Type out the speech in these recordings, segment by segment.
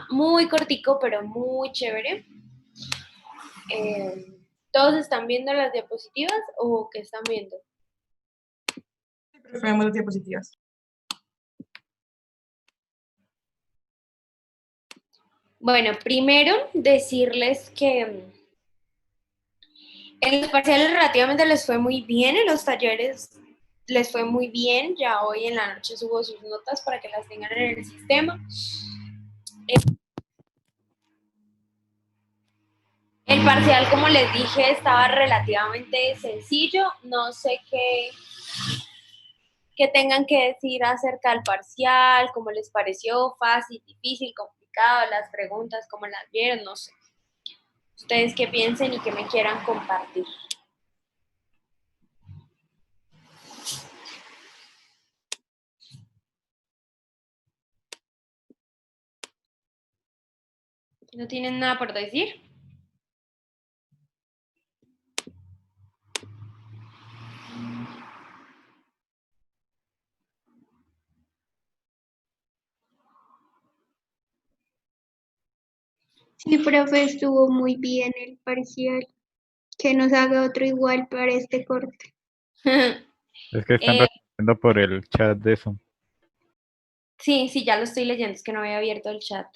muy cortico, pero muy chévere. ¿Todos están viendo las diapositivas o qué están viendo? Preferimos las diapositivas. Bueno, primero decirles que en los parciales relativamente les fue muy bien, en los talleres les fue muy bien, ya hoy en la noche subo sus notas para que las tengan en el sistema. El parcial, como les dije, estaba relativamente sencillo, no sé qué tengan que decir acerca del parcial, cómo les pareció, fácil, difícil, complicado, las preguntas, cómo las vieron, no sé. Ustedes qué piensen y qué me quieran compartir. ¿No tienen nada por decir? Sí, profe, estuvo muy bien el parcial. Que nos haga otro igual para este corte. Es que están respondiendo por el chat de Zoom. Sí, ya lo estoy leyendo, es que no había abierto el chat.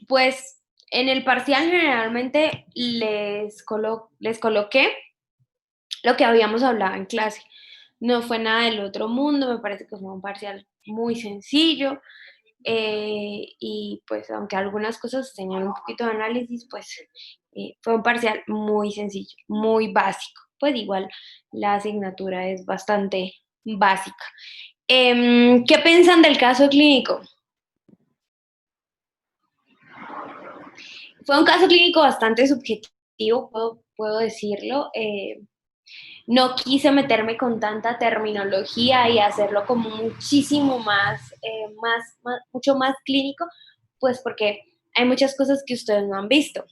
Pues en el parcial generalmente les coloqué lo que habíamos hablado en clase. No fue nada del otro mundo, me parece que fue un parcial muy sencillo. Y pues aunque algunas cosas tenían un poquito de análisis, pues fue un parcial muy sencillo, muy básico. Pues igual la asignatura es bastante básica. ¿Qué piensan del caso clínico? Fue un caso clínico bastante subjetivo, puedo decirlo. No quise meterme con tanta terminología y hacerlo como muchísimo mucho más clínico, pues porque hay muchas cosas que ustedes no han visto.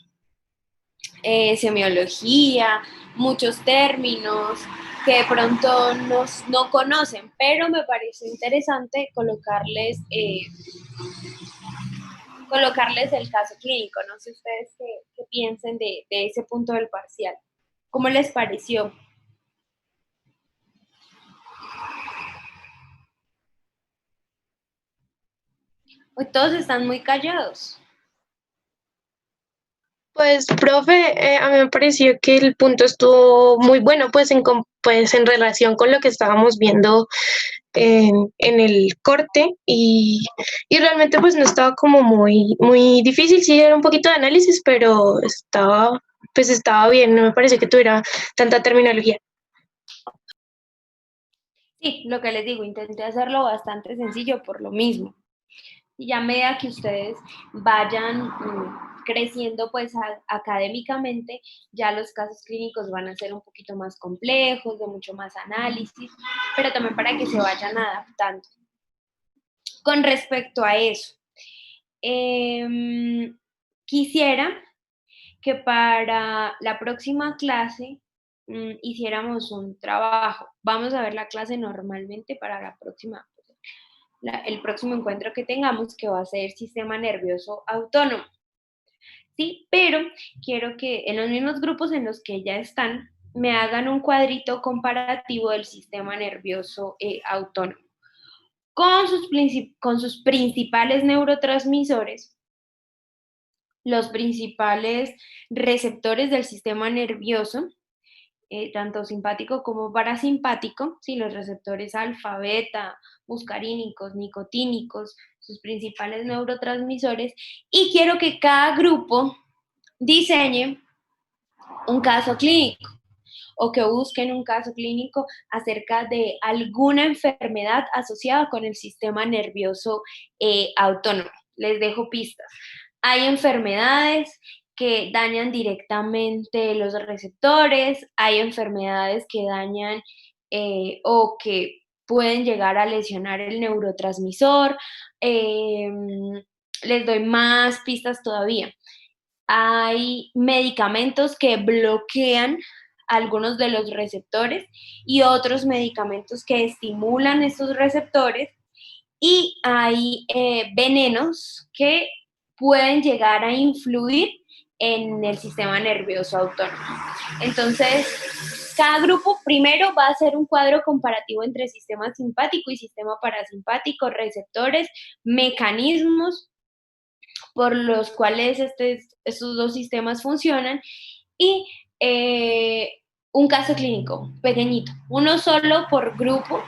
Semiología, muchos términos que de pronto no conocen, pero me pareció interesante colocarles el caso clínico. No sé ustedes qué piensen de ese punto del parcial. ¿Cómo les pareció? Hoy todos están muy callados. Pues, profe, a mí me pareció que el punto estuvo muy bueno, pues en relación con lo que estábamos viendo en el corte y realmente pues no estaba como muy difícil, sí era un poquito de análisis, pero estaba bien, no me parece que tuviera tanta terminología. Sí, lo que les digo, intenté hacerlo bastante sencillo por lo mismo. Y ya a medida que ustedes vayan creciendo pues académicamente, ya los casos clínicos van a ser un poquito más complejos, de mucho más análisis, pero también para que se vayan adaptando. Con respecto a eso, quisiera que para la próxima clase hiciéramos un trabajo. Vamos a ver la clase normalmente para la próxima el próximo encuentro que tengamos, que va a ser sistema nervioso autónomo. ¿Sí? Pero quiero que en los mismos grupos en los que ya están, me hagan un cuadrito comparativo del sistema nervioso autónomo con sus principales neurotransmisores, los principales receptores del sistema nervioso, tanto simpático como parasimpático, ¿sí? Los receptores alfa, beta, muscarínicos, nicotínicos, sus principales neurotransmisores, y quiero que cada grupo diseñe un caso clínico o que busquen un caso clínico acerca de alguna enfermedad asociada con el sistema nervioso autónomo. Les dejo pistas. Hay enfermedades que dañan directamente los receptores, hay enfermedades que dañan o que pueden llegar a lesionar el neurotransmisor. Les doy más pistas todavía. Hay medicamentos que bloquean algunos de los receptores y otros medicamentos que estimulan estos receptores, y hay venenos que pueden llegar a influir en el sistema nervioso autónomo. Entonces, cada grupo primero va a hacer un cuadro comparativo entre sistema simpático y sistema parasimpático, receptores, mecanismos por los cuales estos dos sistemas funcionan y un caso clínico pequeñito, uno solo por grupo,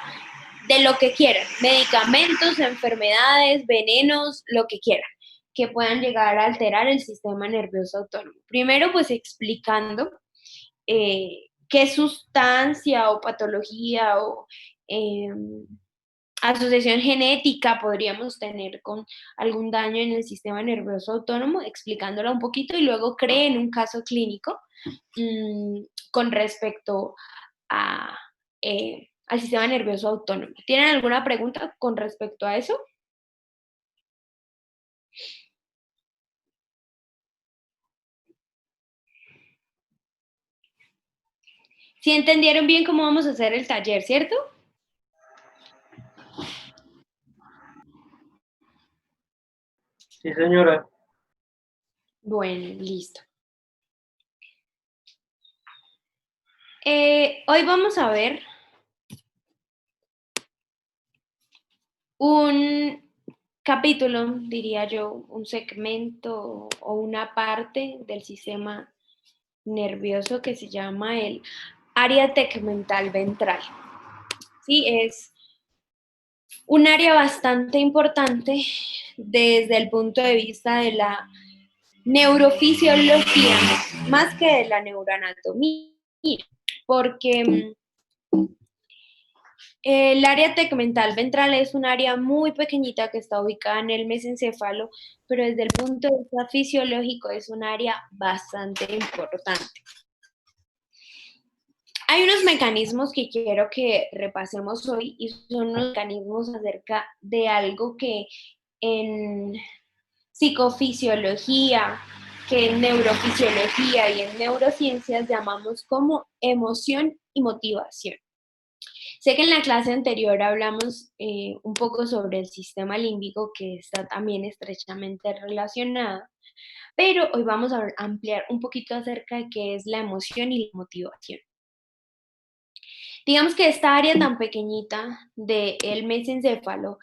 de lo que quieran, medicamentos, enfermedades, venenos, lo que quieran, que puedan llegar a alterar el sistema nervioso autónomo. Primero, pues explicando qué sustancia o patología o asociación genética podríamos tener con algún daño en el sistema nervioso autónomo, explicándola un poquito y luego creen un caso clínico con respecto a, al sistema nervioso autónomo. ¿Tienen alguna pregunta con respecto a eso? Sí entendieron bien cómo vamos a hacer el taller, ¿cierto? Sí, señora. Bueno, listo. Hoy vamos a ver un capítulo, diría yo, un segmento o una parte del sistema nervioso que se llama el área tegmental ventral. Sí, es un área bastante importante desde el punto de vista de la neurofisiología, más que de la neuroanatomía, porque el área tegmental ventral es un área muy pequeñita que está ubicada en el mesencéfalo, pero desde el punto de vista fisiológico es un área bastante importante. Hay unos mecanismos que quiero que repasemos hoy y son unos mecanismos acerca de algo que en psicofisiología, que en neurofisiología y en neurociencias llamamos como emoción y motivación. Sé que en la clase anterior hablamos un poco sobre el sistema límbico, que está también estrechamente relacionado, pero hoy vamos a ampliar un poquito acerca de qué es la emoción y la motivación. Digamos que esta área tan pequeñita del mesencéfalo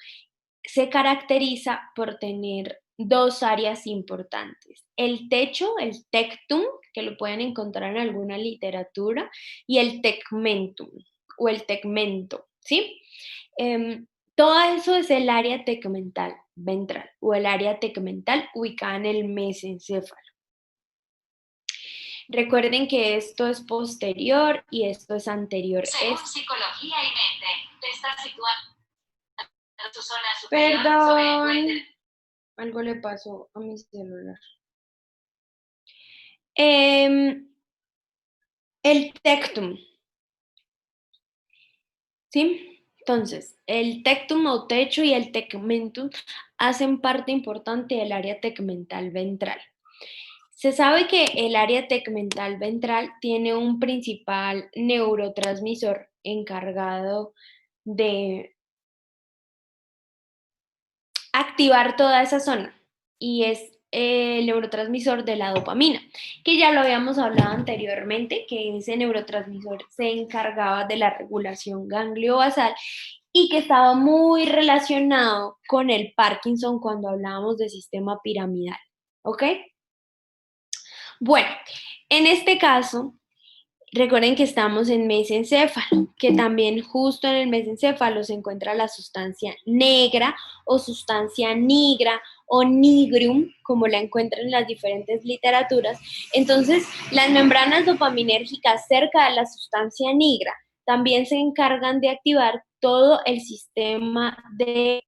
se caracteriza por tener dos áreas importantes. El techo, el tectum, que lo pueden encontrar en alguna literatura, y el tegmentum o el tegmento, ¿sí? Todo eso es el área tegmental ventral o el área tegmental ubicada en el mesencéfalo. Recuerden que esto es posterior y esto es anterior. Según Psicología y Mente, está situado en su zona superior sobre el Perdón, cuéter. algo le pasó a mi celular. El tectum, ¿sí? Entonces, el tectum o techo y el tegmentum hacen parte importante del área tegmental ventral. Se sabe que el área tegmental ventral tiene un principal neurotransmisor encargado de activar toda esa zona y es el neurotransmisor de la dopamina, que ya lo habíamos hablado anteriormente, que ese neurotransmisor se encargaba de la regulación gangliobasal y que estaba muy relacionado con el Parkinson cuando hablábamos de sistema piramidal, ¿ok? Bueno, en este caso, recuerden que estamos en mesencéfalo, que también justo en el mesencéfalo se encuentra la sustancia negra o sustancia nigra o nigrum, como la encuentran en las diferentes literaturas. Entonces, las membranas dopaminérgicas cerca de la sustancia negra también se encargan de activar todo el sistema del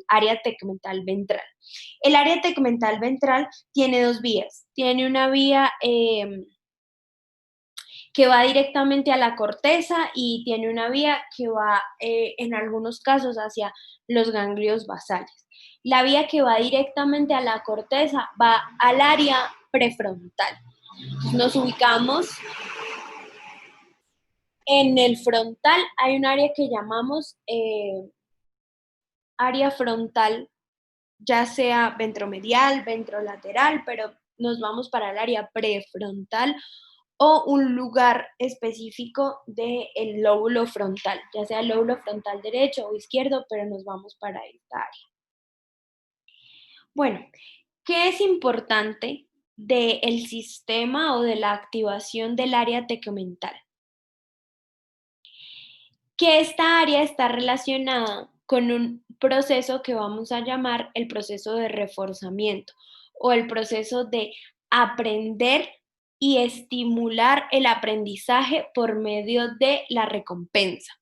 área tegmental ventral. El área tegmental ventral tiene dos vías. Tiene una vía que va directamente a la corteza y tiene una vía que va en algunos casos hacia los ganglios basales. La vía que va directamente a la corteza va al área prefrontal. Nos ubicamos en el frontal, hay un área que llamamos área frontal ya sea ventromedial, ventrolateral, pero nos vamos para el área prefrontal o un lugar específico del lóbulo frontal, ya sea el lóbulo frontal derecho o izquierdo, pero nos vamos para esta área. Bueno, ¿qué es importante del sistema o de la activación del área tegmental? Que esta área está relacionada con un proceso que vamos a llamar el proceso de reforzamiento o el proceso de aprender y estimular el aprendizaje por medio de la recompensa.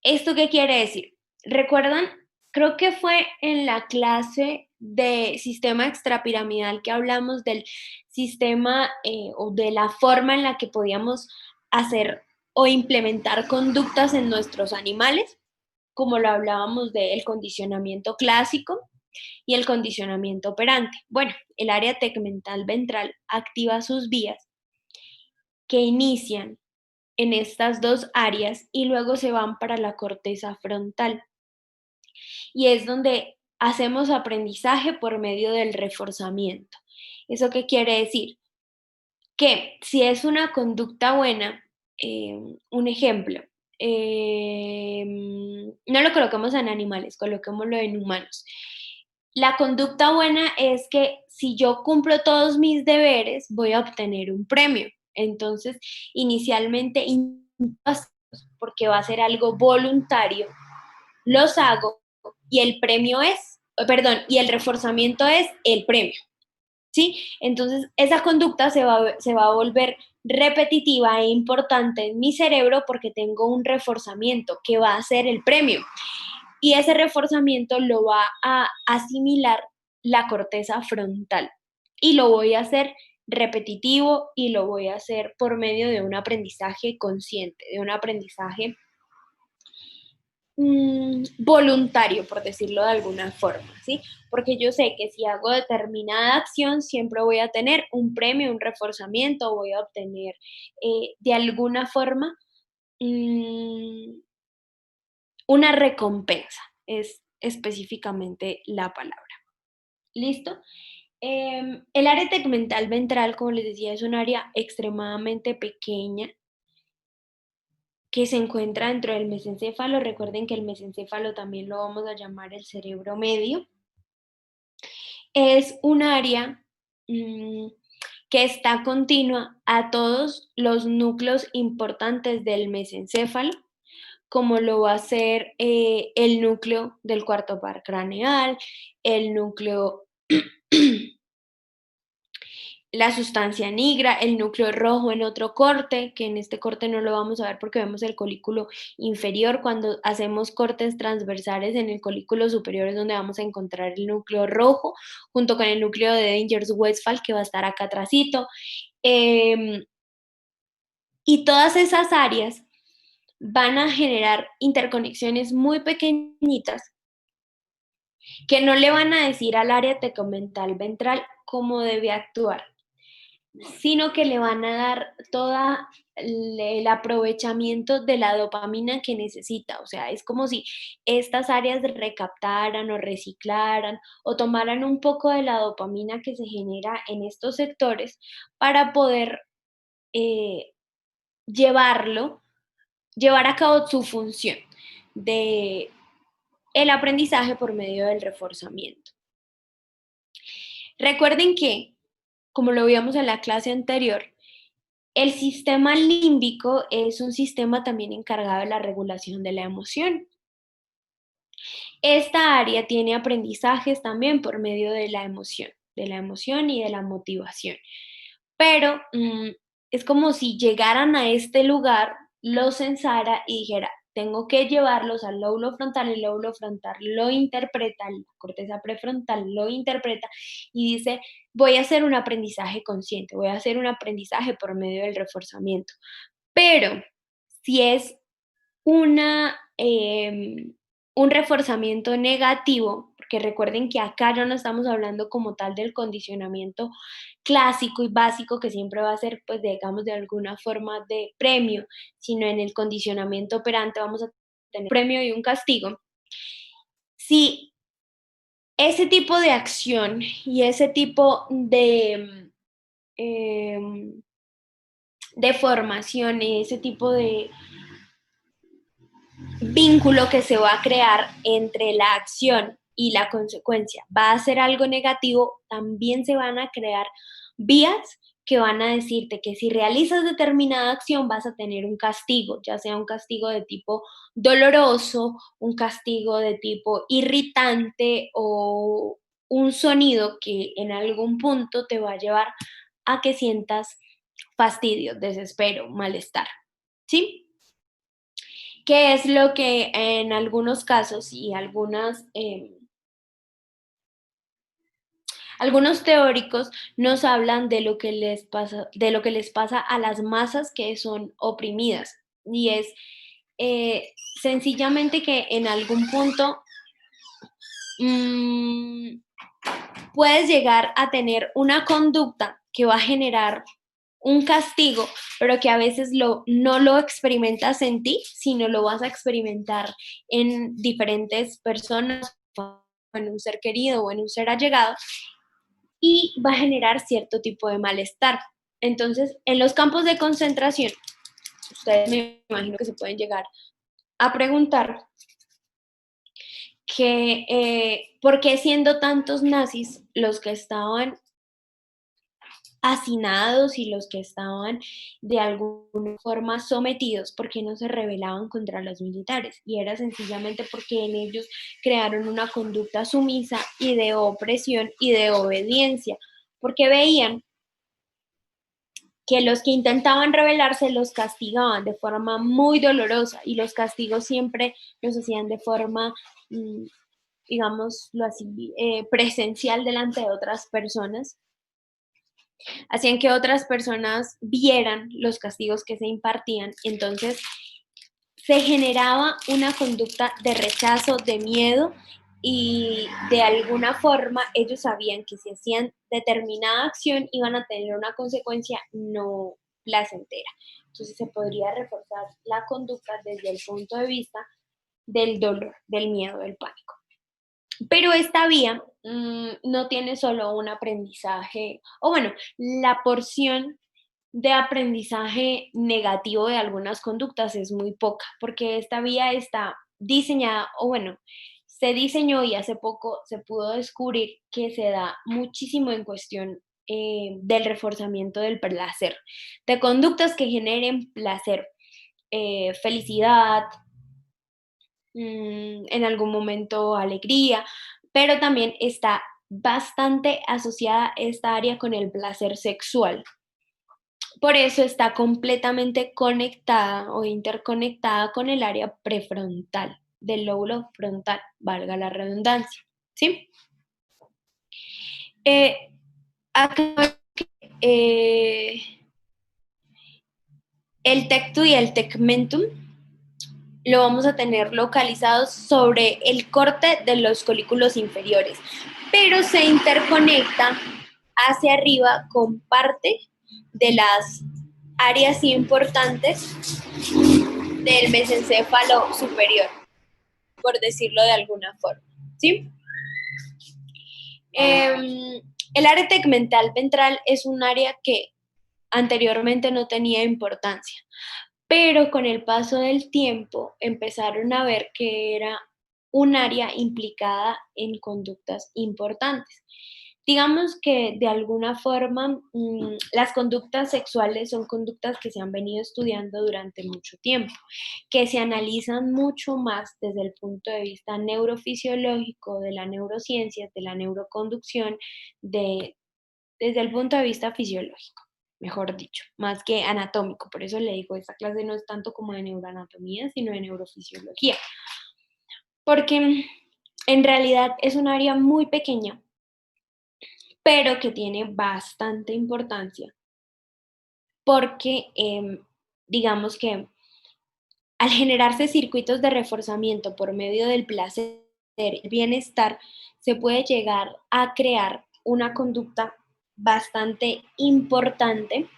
¿Esto qué quiere decir? ¿Recuerdan? Creo que fue en la clase de sistema extrapiramidal que hablamos del sistema o de la forma en la que podíamos hacer o implementar conductas en nuestros animales, como lo hablábamos del condicionamiento clásico y el condicionamiento operante. Bueno, el área tegmental ventral activa sus vías que inician en estas dos áreas y luego se van para la corteza frontal. Y es donde hacemos aprendizaje por medio del reforzamiento. ¿Eso qué quiere decir? Que si es una conducta buena, un ejemplo, no lo coloquemos en animales, coloquémoslo en humanos. La conducta buena es que si yo cumplo todos mis deberes, voy a obtener un premio. Entonces, inicialmente, porque va a ser algo voluntario, los hago y el premio es, perdón, y el reforzamiento es el premio. ¿Sí? Entonces, esa conducta se va a volver repetitiva e importante en mi cerebro porque tengo un reforzamiento que va a ser el premio. Y ese reforzamiento lo va a asimilar la corteza frontal. Y lo voy a hacer repetitivo y lo voy a hacer por medio de un aprendizaje consciente, de un aprendizaje voluntario, por decirlo de alguna forma, ¿sí? Porque yo sé que si hago determinada acción, siempre voy a tener un premio, un reforzamiento, voy a obtener de alguna forma una recompensa, es específicamente la palabra. ¿Listo? El área tegmental ventral, como les decía, es un área extremadamente pequeña que se encuentra dentro del mesencéfalo. Recuerden que el mesencéfalo también lo vamos a llamar el cerebro medio. Es un área que está continua a todos los núcleos importantes del mesencéfalo, como lo va a ser el núcleo del cuarto par craneal, el núcleo la sustancia negra, el núcleo rojo en otro corte, que en este corte no lo vamos a ver porque vemos el colículo inferior. Cuando hacemos cortes transversales en el colículo superior es donde vamos a encontrar el núcleo rojo, junto con el núcleo de Dangers-Westphal, que va a estar acá atrásito. Y todas esas áreas van a generar interconexiones muy pequeñitas que no le van a decir al área tegmental ventral cómo debe actuar, sino que le van a dar todo el aprovechamiento de la dopamina que necesita. O sea, es como si estas áreas recaptaran o reciclaran o tomaran un poco de la dopamina que se genera en estos sectores para poder llevar a cabo su función de el aprendizaje por medio del reforzamiento. Recuerden que, como lo vimos en la clase anterior, el sistema límbico es un sistema también encargado de la regulación de la emoción. Esta área tiene aprendizajes también por medio de la emoción y de la motivación. Pero es como si llegaran a este lugar, lo censara y dijera, tengo que llevarlos al lóbulo frontal, el lóbulo frontal lo interpreta, la corteza prefrontal lo interpreta y dice, voy a hacer un aprendizaje consciente, voy a hacer un aprendizaje por medio del reforzamiento. Pero si es un reforzamiento negativo, porque recuerden que acá ya no estamos hablando como tal del condicionamiento clásico y básico que siempre va a ser, pues digamos, de alguna forma de premio, sino en el condicionamiento operante vamos a tener un premio y un castigo. Si ese tipo de acción y ese tipo de formación, ese tipo de vínculo que se va a crear entre la acción y la consecuencia va a ser algo negativo, también se van a crear vías que van a decirte que si realizas determinada acción vas a tener un castigo, ya sea un castigo de tipo doloroso, un castigo de tipo irritante o un sonido que en algún punto te va a llevar a que sientas fastidio, desespero, malestar. ¿Sí? ¿Qué es lo que en algunos casos y algunos teóricos nos hablan de lo que les pasa a las masas que son oprimidas? Y es sencillamente que en algún punto mm, puedes llegar a tener una conducta que va a generar un castigo, pero que a veces no lo experimentas en ti, sino lo vas a experimentar en diferentes personas, en un ser querido o en un ser allegado, y va a generar cierto tipo de malestar. Entonces, en los campos de concentración, ustedes me imagino que se pueden llegar a preguntar que por qué siendo tantos nazis los que estaban hacinados y los que estaban de alguna forma sometidos, porque no se rebelaban contra los militares, y era sencillamente porque en ellos crearon una conducta sumisa y de opresión y de obediencia, porque veían que los que intentaban rebelarse los castigaban de forma muy dolorosa, y los castigos siempre los hacían de forma, digámoslo así, presencial delante de otras personas. Hacían que otras personas vieran los castigos que se impartían. Entonces se generaba una conducta de rechazo, de miedo, y de alguna forma ellos sabían que si hacían determinada acción iban a tener una consecuencia no placentera. Entonces se podría reforzar la conducta desde el punto de vista del dolor, del miedo, del pánico. Pero esta vía no tiene solo un aprendizaje, o bueno, la porción de aprendizaje negativo de algunas conductas es muy poca, porque esta vía está diseñada, o bueno, se diseñó y hace poco se pudo descubrir que se da muchísimo en cuestión del reforzamiento del placer, de conductas que generen placer, felicidad, en algún momento alegría, pero también está bastante asociada esta área con el placer sexual. Por eso está completamente conectada o interconectada con el área prefrontal, del lóbulo frontal, valga la redundancia. ¿Sí? Acá, el tecto y el tegmentum lo vamos a tener localizados sobre el corte de los colículos inferiores, pero se interconecta hacia arriba con parte de las áreas importantes del mesencéfalo superior, por decirlo de alguna forma, ¿sí? El área tegmental ventral es un área que anteriormente no tenía importancia, pero con el paso del tiempo empezaron a ver que era un área implicada en conductas importantes. Digamos que de alguna forma las conductas sexuales son conductas que se han venido estudiando durante mucho tiempo, que se analizan mucho más desde el punto de vista neurofisiológico, de la neurociencia, de la neuroconducción, desde el punto de vista fisiológico, mejor dicho, más que anatómico. Por eso le digo, esta clase no es tanto como de neuroanatomía, sino de neurofisiología, porque en realidad es un área muy pequeña, pero que tiene bastante importancia, porque digamos que al generarse circuitos de reforzamiento por medio del placer, el bienestar, se puede llegar a crear una conducta bastante importante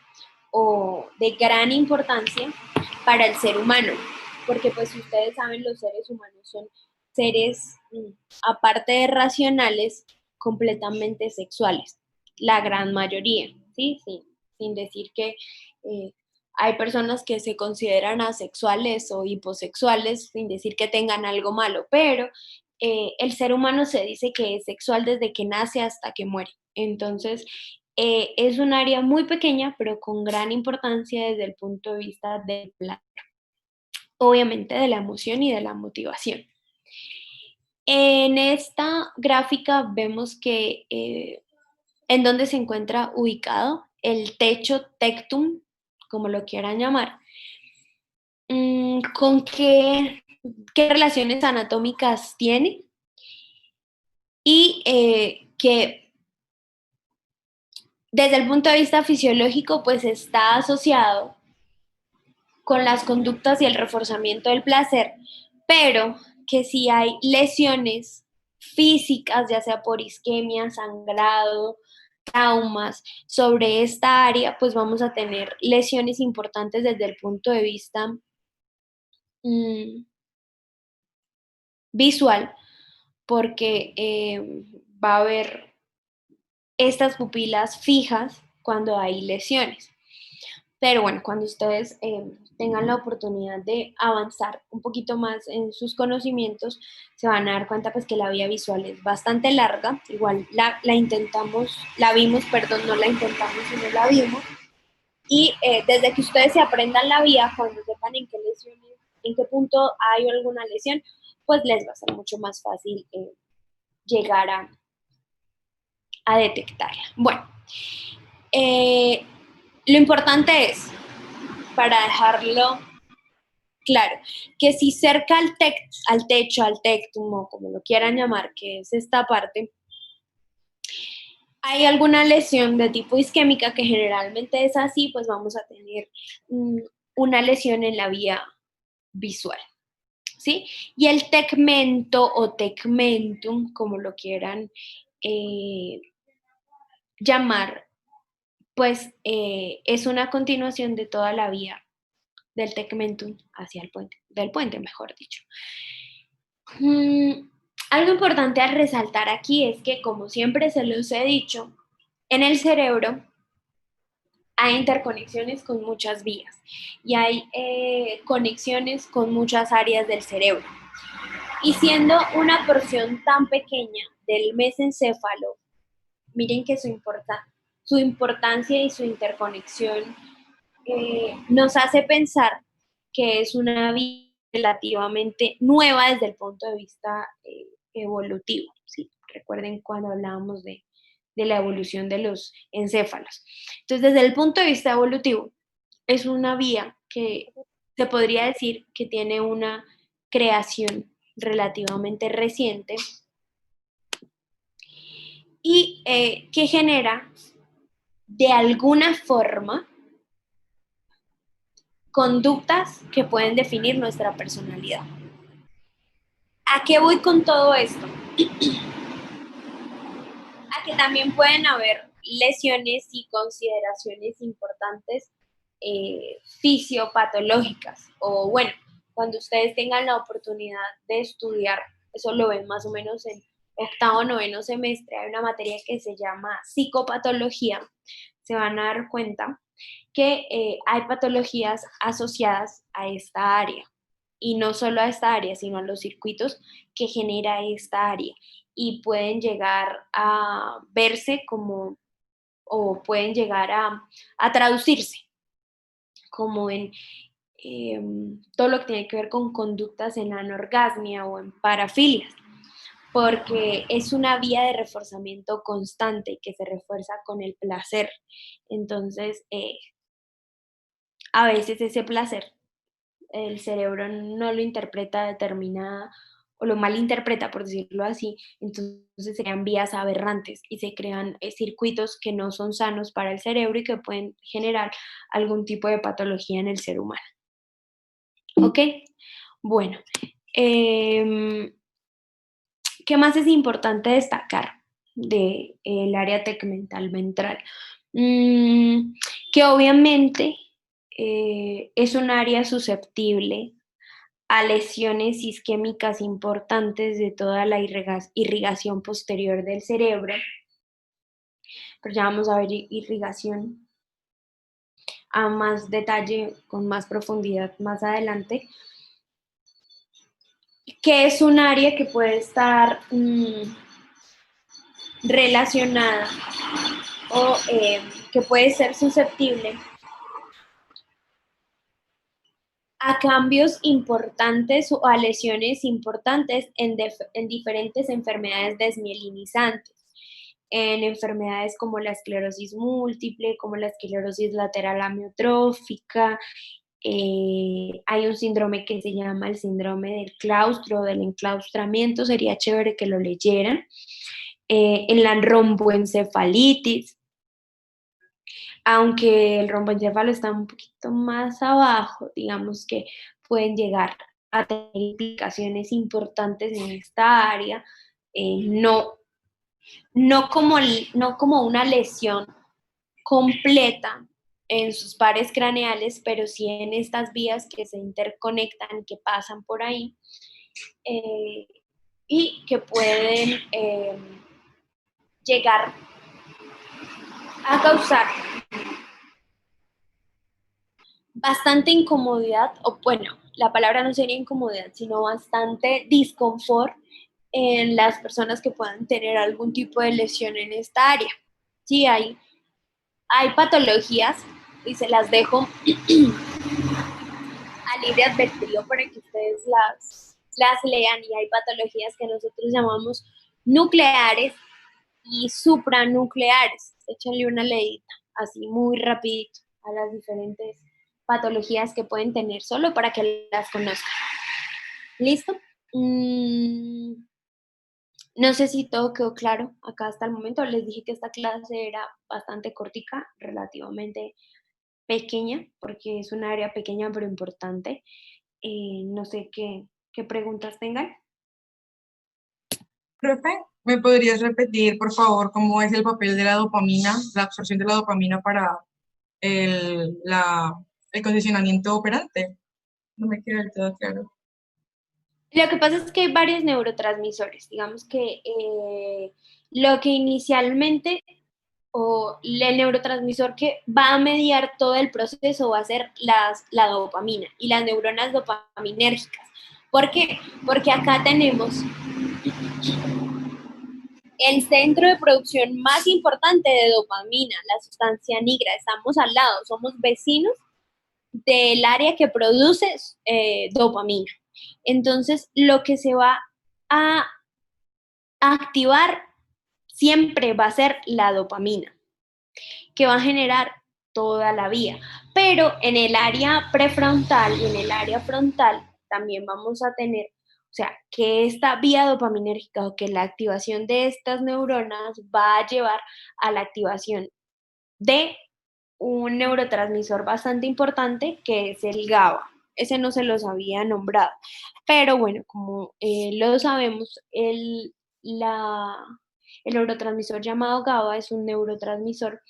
o de gran importancia para el ser humano, porque pues ustedes saben, los seres humanos son seres, aparte de racionales, completamente sexuales, la gran mayoría, ¿sí? Sí, sin decir que hay personas que se consideran asexuales o hiposexuales, sin decir que tengan algo malo, pero el ser humano se dice que es sexual desde que nace hasta que muere. Entonces, es un área muy pequeña, pero con gran importancia desde el punto de vista del placer, obviamente de la emoción y de la motivación. En esta gráfica vemos que en donde se encuentra ubicado el techo tectum, como lo quieran llamar, con qué relaciones anatómicas tiene y que desde el punto de vista fisiológico pues está asociado con las conductas y el reforzamiento del placer, pero que si hay lesiones físicas, ya sea por isquemia, sangrado, traumas sobre esta área, pues vamos a tener lesiones importantes desde el punto de vista visual, porque va a haber estas pupilas fijas cuando hay lesiones. Pero bueno, cuando ustedes tengan la oportunidad de avanzar un poquito más en sus conocimientos, se van a dar cuenta pues que la vía visual es bastante larga. Igual no la intentamos, sino la vimos. Y desde que ustedes se aprendan la vía, cuando sepan en qué punto hay alguna lesión, pues les va a ser mucho más fácil llegar a detectarla. Bueno, lo importante es, para dejarlo claro, que si cerca al techo, al tectum, o como lo quieran llamar, que es esta parte, hay alguna lesión de tipo isquémica, que generalmente es así, pues vamos a tener una lesión en la vía visual, ¿sí? Y el tegmento o tegmentum, como lo quieran llamar, pues es una continuación de toda la vía del tegmentum hacia el puente, del puente, mejor dicho. Algo importante a resaltar aquí es que, como siempre se los he dicho, en el cerebro hay interconexiones con muchas vías y hay conexiones con muchas áreas del cerebro. Y siendo una porción tan pequeña del mesencéfalo, miren que su importancia y su interconexión nos hace pensar que es una vía relativamente nueva desde el punto de vista evolutivo, ¿sí? Recuerden cuando hablábamos de la evolución de los encéfalos. Entonces, desde el punto de vista evolutivo, es una vía que se podría decir que tiene una creación relativamente reciente y que genera de alguna forma conductas que pueden definir nuestra personalidad. ¿A qué voy con todo esto? A que también pueden haber lesiones y consideraciones importantes fisiopatológicas, o bueno, cuando ustedes tengan la oportunidad de estudiar, eso lo ven más o menos en octavo, noveno semestre, hay una materia que se llama psicopatología, se van a dar cuenta que hay patologías asociadas a esta área, y no solo a esta área, sino a los circuitos que genera esta área, y pueden llegar a verse como, o pueden llegar a traducirse como en todo lo que tiene que ver con conductas en anorgasmia o en parafilias, porque es una vía de reforzamiento constante que se refuerza con el placer. Entonces, a veces ese placer, el cerebro no lo interpreta determinada, o lo malinterpreta, por decirlo así, entonces se crean vías aberrantes y se crean circuitos que no son sanos para el cerebro y que pueden generar algún tipo de patología en el ser humano. ¿Ok? Bueno, ¿qué más es importante destacar del área tegmental ventral? Que obviamente es un área susceptible a lesiones isquémicas importantes de toda la irrigación posterior del cerebro. Pero ya vamos a ver irrigación a más detalle, con más profundidad más adelante, que es un área que puede estar relacionada o que puede ser susceptible a cambios importantes o a lesiones importantes en diferentes enfermedades desmielinizantes, en enfermedades como la esclerosis múltiple, como la esclerosis lateral amiotrófica. Hay un síndrome que se llama el síndrome del claustro, del enclaustramiento, sería chévere que lo leyeran. En la romboencefalitis, aunque el romboencéfalo está un poquito más abajo, digamos que pueden llegar a tener implicaciones importantes en esta área, no como una lesión completa en sus pares craneales, pero sí en estas vías que se interconectan, que pasan por ahí, y que pueden llegar a causar bastante incomodidad, o bueno, la palabra no sería incomodidad, sino bastante disconfort en las personas que puedan tener algún tipo de lesión en esta área. Sí, hay patologías, y se las dejo a libre albedrío para que ustedes las lean, y hay patologías que nosotros llamamos nucleares y supranucleares. Échenle una leída, así muy rapidito, a las diferentes patologías que pueden tener, solo para que las conozcan. ¿Listo? No sé si todo quedó claro acá hasta el momento. Les dije que esta clase era bastante cortica, relativamente pequeña, porque es un área pequeña pero importante. No sé qué preguntas tengan. Profe, ¿me podrías repetir, por favor, cómo es el papel de la dopamina, la absorción de la dopamina para el condicionamiento operante? No me queda del todo claro. Lo que pasa es que hay varios neurotransmisores. Digamos que lo que inicialmente, o el neurotransmisor que va a mediar todo el proceso va a ser la dopamina y las neuronas dopaminérgicas. ¿Por qué? Porque acá tenemos el centro de producción más importante de dopamina, la sustancia nigra. Estamos al lado, somos vecinos del área que produce dopamina. Entonces, lo que se va a activar siempre va a ser la dopamina, que va a generar toda la vía. Pero en el área prefrontal y en el área frontal también vamos a tener, o sea, que esta vía dopaminérgica o que la activación de estas neuronas va a llevar a la activación de un neurotransmisor bastante importante, que es el GABA. Ese no se los había nombrado, pero bueno, como lo sabemos, el neurotransmisor llamado GABA es un neurotransmisor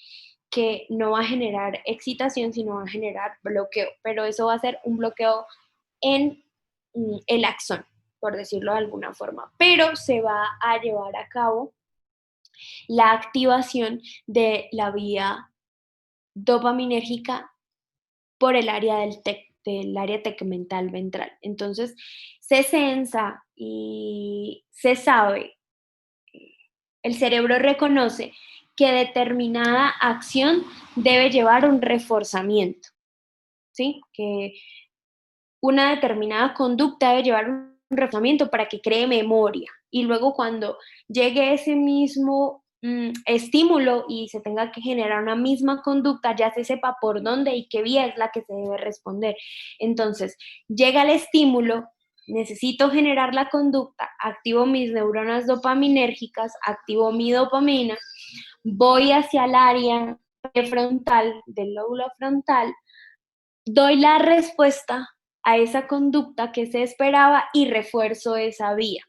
que no va a generar excitación, sino va a generar bloqueo, pero eso va a ser un bloqueo en el axón, por decirlo de alguna forma, pero se va a llevar a cabo la activación de la vía dopaminérgica por el área del área tegmental ventral. Entonces, se sensa y se sabe, el cerebro reconoce que determinada acción debe llevar un reforzamiento, ¿sí? Que una determinada conducta debe llevar un reforzamiento para que cree memoria. Y luego cuando llegue ese mismo estímulo y se tenga que generar una misma conducta, ya se sepa por dónde y qué vía es la que se debe responder. Entonces, llega el estímulo, necesito generar la conducta, activo mis neuronas dopaminérgicas, activo mi dopamina, voy hacia el área prefrontal del lóbulo frontal, doy la respuesta a esa conducta que se esperaba y refuerzo esa vía.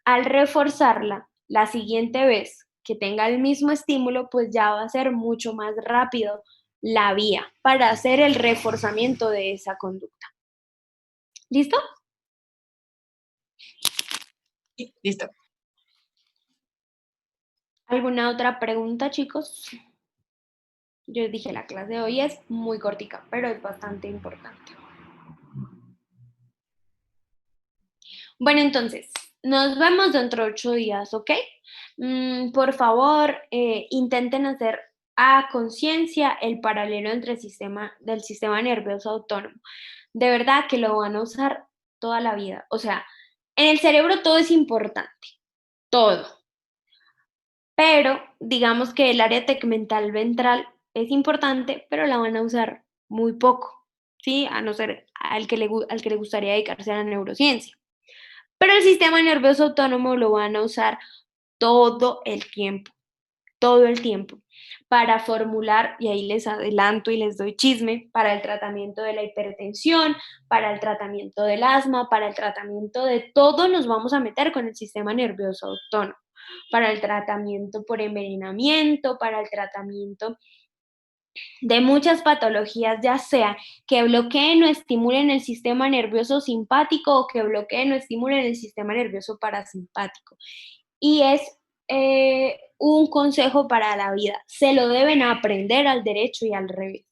Al reforzarla, la siguiente vez que tenga el mismo estímulo, pues ya va a ser mucho más rápido la vía para hacer el reforzamiento de esa conducta. ¿Listo? Y listo. ¿Alguna otra pregunta, chicos? Yo dije, la clase de hoy es muy cortica, pero es bastante importante. Bueno, entonces, nos vemos dentro de 8 días, ¿ok? Por favor, intenten hacer a conciencia el paralelo entre del sistema nervioso autónomo. De verdad que lo van a usar toda la vida. O sea, en el cerebro todo es importante, todo. Pero digamos que el área tegmental ventral es importante, pero la van a usar muy poco, ¿sí? A no ser al que le gustaría dedicarse a la neurociencia. Pero el sistema nervioso autónomo lo van a usar todo el tiempo, para formular, y ahí les adelanto y les doy chisme, para el tratamiento de la hipertensión, para el tratamiento del asma, para el tratamiento de todo nos vamos a meter con el sistema nervioso autónomo, para el tratamiento por envenenamiento, para el tratamiento de muchas patologías, ya sea que bloqueen o estimulen el sistema nervioso simpático o que bloqueen o estimulen el sistema nervioso parasimpático. Y es un consejo para la vida. Se lo deben aprender al derecho y al revés,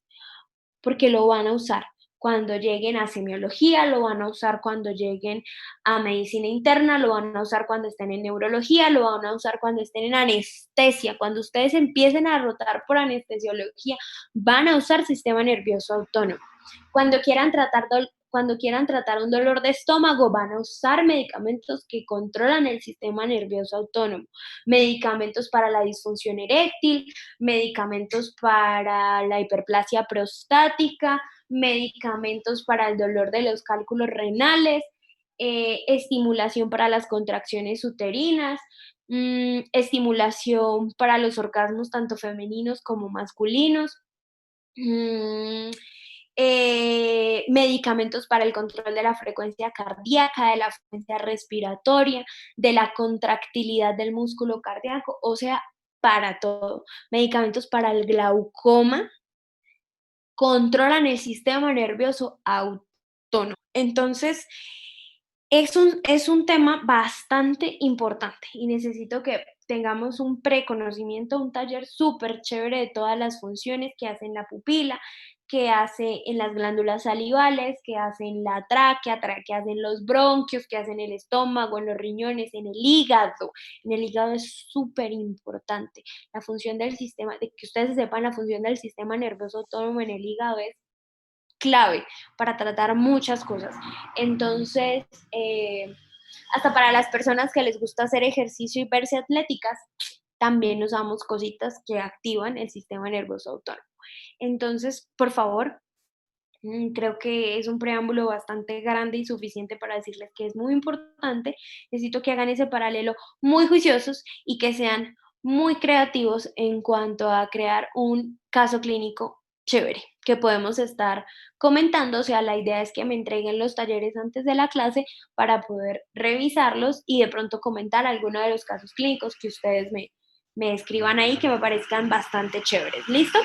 porque lo van a usar cuando lleguen a semiología, lo van a usar cuando lleguen a medicina interna, lo van a usar cuando estén en neurología, lo van a usar cuando estén en anestesia. Cuando ustedes empiecen a rotar por anestesiología, van a usar sistema nervioso autónomo. Cuando quieran tratar un dolor de estómago, van a usar medicamentos que controlan el sistema nervioso autónomo, medicamentos para la disfunción eréctil, medicamentos para la hiperplasia prostática, medicamentos para el dolor de los cálculos renales, estimulación para las contracciones uterinas, estimulación para los orgasmos tanto femeninos como masculinos, medicamentos para el control de la frecuencia cardíaca, de la frecuencia respiratoria, de la contractilidad del músculo cardíaco, o sea, para todo. Medicamentos para el glaucoma, controlan el sistema nervioso autónomo. Entonces, es un tema bastante importante y necesito que tengamos un preconocimiento, un taller súper chévere de todas las funciones que hace en la pupila, que hace en las glándulas salivales, que hace en la tráquea, que hace en los bronquios, que hace en el estómago, en los riñones, en el hígado. En el hígado es súper importante. La función del sistema, de que ustedes sepan la función del sistema nervioso autónomo en el hígado es clave para tratar muchas cosas. Entonces, hasta para las personas que les gusta hacer ejercicio y verse atléticas, también usamos cositas que activan el sistema nervioso autónomo. Entonces, por favor, creo que es un preámbulo bastante grande y suficiente para decirles que es muy importante. Necesito que hagan ese paralelo muy juiciosos y que sean muy creativos en cuanto a crear un caso clínico chévere que podemos estar comentando. O sea, la idea es que me entreguen los talleres antes de la clase para poder revisarlos y de pronto comentar alguno de los casos clínicos que ustedes me escriban ahí que me parezcan bastante chéveres. ¿Listo?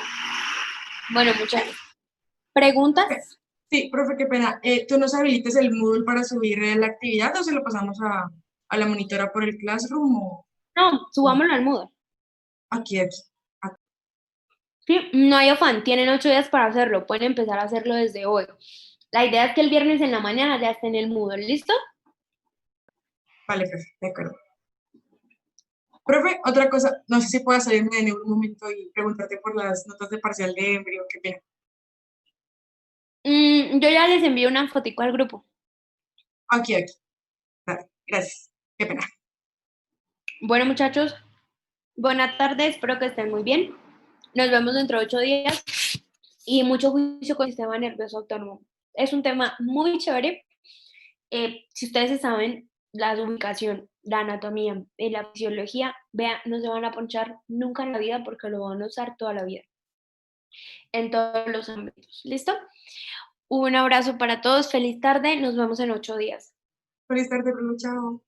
Bueno, muchas preguntas. Sí, profe, qué pena. ¿Tú nos habilitas el Moodle para subir la actividad o se lo pasamos a la monitora por el Classroom o No, subámoslo al Moodle. aquí? Sí, no hay afán, tienen 8 días para hacerlo, pueden empezar a hacerlo desde hoy. La idea es que el viernes en la mañana ya esté en el Moodle, ¿listo? Vale, profe, de acuerdo. Profe, otra cosa, no sé si pueda salirme en un momento y preguntarte por las notas de parcial de embryo, qué pena. Yo ya les envío una fotico al grupo. Aquí. Vale, gracias. Qué pena. Bueno, muchachos, buena tarde, espero que estén muy bien. Nos vemos dentro de 8 días y mucho juicio con el sistema nervioso autónomo. Es un tema muy chévere. Si ustedes saben la ubicación, la anatomía y la fisiología, vean, no se van a ponchar nunca en la vida porque lo van a usar toda la vida, en todos los ámbitos. ¿Listo? Un abrazo para todos, feliz tarde, nos vemos en 8 días. Feliz tarde, profe, chao.